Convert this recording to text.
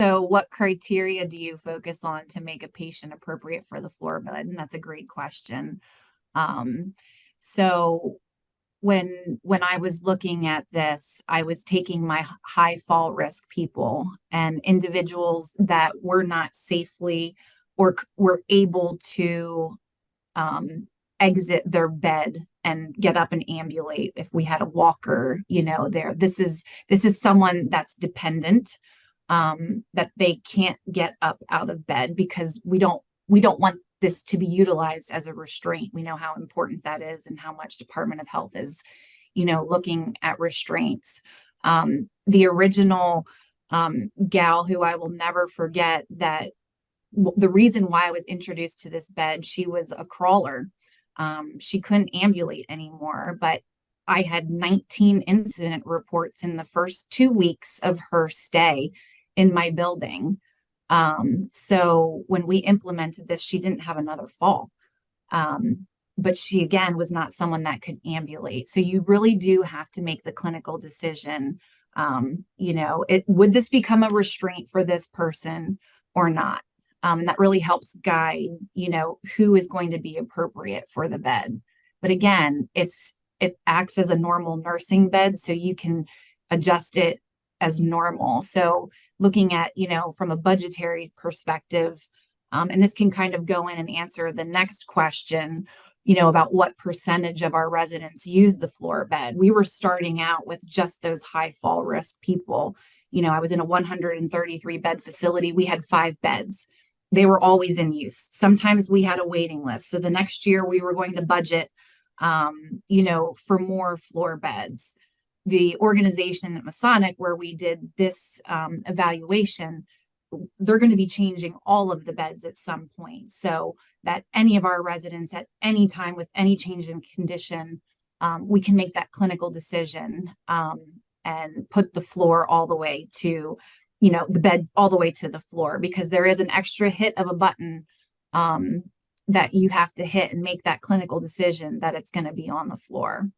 So what criteria do you focus on to make a patient appropriate for the floor bed? And that's a great question. Um, so when I was looking at this, I was taking my high fall risk people and individuals that were not safely or were able to um, exit their bed and get up and ambulate if we had a walker, there. This is someone that's dependent, that they can't get up out of bed because we don't want this to be utilized as a restraint. We know how important that is and how much Department of Health is, looking at restraints. The original gal who I will never forget, that the reason why I was introduced to this bed, she was a crawler. She couldn't ambulate anymore, but I had 19 incident reports in the first 2 weeks of her stay in my building. So when we implemented this, she didn't have another fall. But she, again, was not someone that could ambulate. So you really do have to make the clinical decision. Would this become a restraint for this person or not? And that really helps guide, who is going to be appropriate for the bed. But again, it acts as a normal nursing bed, so you can adjust it as normal. So looking at, from a budgetary perspective, and this can kind of go in and answer the next question, about what percentage of our residents use the floor bed. We were starting out with just those high fall risk people. I was in a 133 bed facility. We had 5 beds. They were always in use. Sometimes we had a waiting list. So the next year we were going to budget, for more floor beds. The organization at Masonic, where we did this evaluation, they're going to be changing all of the beds at some point, so that any of our residents at any time with any change in condition, we can make that clinical decision, and put the floor all the way to, the bed all the way to the floor, because there is an extra hit of a button that you have to hit and make that clinical decision that it's going to be on the floor.